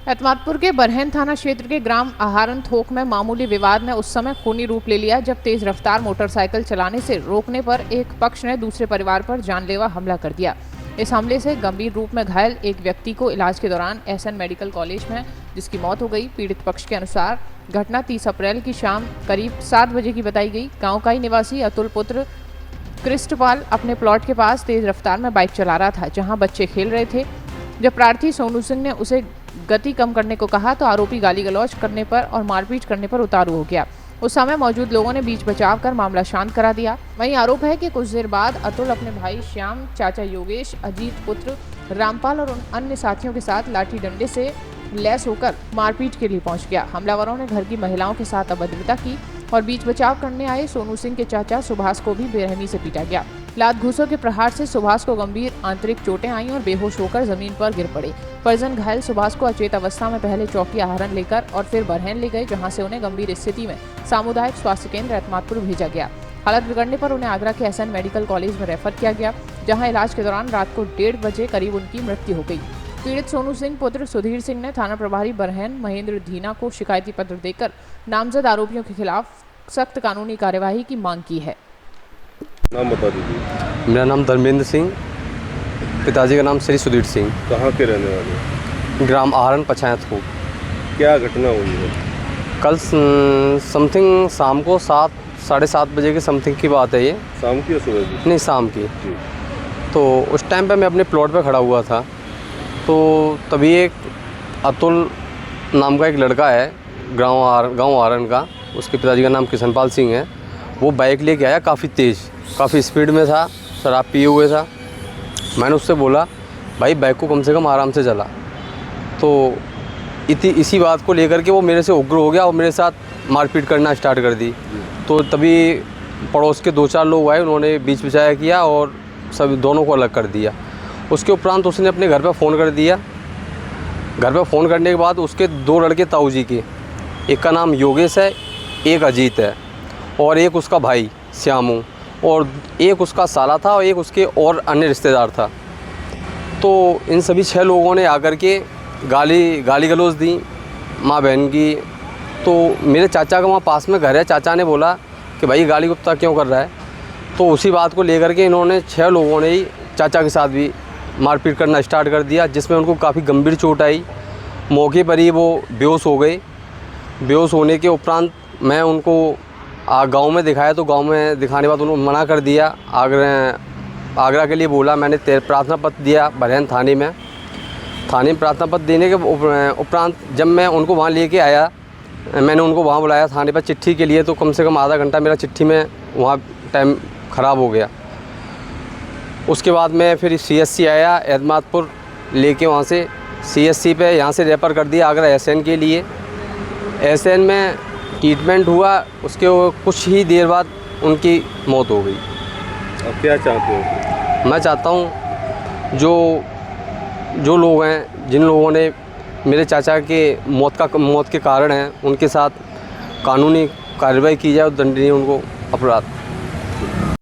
एतमादपुर के बरहन थाना क्षेत्र के ग्राम आहारन थोक में मामूली विवाद ने उस समय खूनी रूप ले लिया जब तेज रफ्तार मोटरसाइकिल चलाने से रोकने पर एक पक्ष ने दूसरे परिवार पर जानलेवा हमला कर दिया। इस हमले से गंभीर रूप में घायल एक व्यक्ति को इलाज के दौरान एसएन मेडिकल कॉलेज में जिसकी मौत हो गई। पीड़ित पक्ष के अनुसार घटना 30 अप्रैल की शाम करीब 7 बजे की बताई गई। गाँव का ही निवासी अतुल पुत्र कृष्णपाल अपने प्लॉट के पास तेज रफ्तार में बाइक चला रहा था, जहाँ बच्चे खेल रहे थे। जब प्रार्थी सोनू सिंह ने उसे गति कम करने को कहा तो आरोपी गाली गलौज करने पर और मारपीट करने पर उतारू हो गया। उस समय मौजूद लोगों ने बीच बचाव कर मामला शांत करा दिया। वहीं आरोप है कि कुछ देर बाद अतुल अपने भाई श्याम, चाचा योगेश, अजीत पुत्र रामपाल और उन अन्य साथियों के साथ लाठी डंडे से लैस होकर मारपीट के लिए पहुंच गया। हमलावरों ने घर की महिलाओं के साथ अभद्रता की और बीच बचाव करने आए सोनू सिंह के चाचा सुभाष को भी बेरहमी से पीटा गया। लात घूसों के प्रहार से सुभाष को गंभीर आंतरिक चोटें आईं और बेहोश होकर जमीन पर गिर पड़े। परिजन घायल सुभाष को अचेत अवस्था में पहले चौकी आहरण लेकर और फिर बरहन ले गए, जहां से उन्हें गंभीर स्थिति में सामुदायिक स्वास्थ्य केंद्र एतमादपुर भेजा गया। हालत बिगड़ने पर उन्हें आगरा के एसएन मेडिकल कॉलेज में रेफर किया गया, जहाँ इलाज के दौरान रात को 1:30 बजे करीब उनकी मृत्यु हो गई। पीड़ित सोनू सिंह पुत्र सुधीर सिंह ने थाना प्रभारी बरहन महेंद्र धीना को शिकायती पत्र देकर नामजद आरोपियों के खिलाफ सख्त कानूनी कार्यवाही की मांग की है। नाम बता दीजिए। मेरा नाम धर्मेंद्र सिंह, पिताजी का नाम श्री सुधीर सिंह। कहाँ के रहने वाले? ग्राम आहरण पंचायत हो। क्या घटना हुई है? कल समथिंग शाम को 7 साढ़े 7 बजे के समथिंग की बात है ये। शाम की या सुबह की? नहीं, शाम की। जी। तो उस टाइम पे मैं अपने प्लॉट पे खड़ा हुआ था, तो तभी एक अतुल नाम का एक लड़का है गाँव आहरण का, उसके पिताजी का नाम कृष्णपाल सिंह है। वो बाइक लेके आया काफ़ी तेज़, काफ़ी स्पीड में था, शराब पिए हुए था। मैंने उससे बोला भाई बाइक को कम से कम आराम से चला। तो इसी बात को लेकर के वो मेरे से उग्र हो गया और मेरे साथ मारपीट करना स्टार्ट कर दी। तो तभी पड़ोस के 2-4 लोग आए, उन्होंने बीच बचाया किया और सब दोनों को अलग कर दिया। उसके उपरांत उसने अपने घर पर फ़ोन कर दिया। घर पर फ़ोन करने के बाद उसके 2 लड़के ताऊ जी के, एक का नाम योगेश है, एक अजीत है और एक उसका भाई श्यामू, और एक उसका साला था और एक उसके और अन्य रिश्तेदार था। तो इन सभी 6 लोगों ने आकर के गाली गलौज दी माँ बहन की। तो मेरे चाचा का वहाँ पास में घर है, चाचा ने बोला कि भाई गाली गुप्ता क्यों कर रहा है। तो उसी बात को लेकर के इन्होंने 6 लोगों ने ही चाचा के साथ भी मारपीट करना स्टार्ट कर दिया, जिसमें उनको काफ़ी गंभीर चोट आई। मौके पर ही वो बेहोश हो गए। बेहोश होने के उपरांत मैं उनको गांव में दिखाया, तो गांव में दिखाने के बाद उन्होंने मना कर दिया। आगरा के लिए बोला। मैंने प्रार्थना पत्र दिया बरहन थाने में प्रार्थना पत्र देने के उपरांत जब मैं उनको वहाँ लेके आया, मैंने उनको वहाँ बुलाया थाने पर चिट्ठी के लिए, तो कम से कम आधा घंटा मेरा चिट्ठी में वहाँ टाइम ख़राब हो गया। उसके बाद मैं फिर CSC आया एतमादपुर लेके, वहाँ से CSC पे यहाँ से रेफ़र कर दिया आगरा SN के लिए। SN में ट्रीटमेंट हुआ, उसके कुछ ही देर बाद उनकी मौत हो गई। अब क्या चाहते हो? मैं चाहता हूँ जो लोग हैं, जिन लोगों ने मेरे चाचा के मौत के कारण हैं, उनके साथ कानूनी कार्रवाई की जाए और दंडनीय उनको अपराध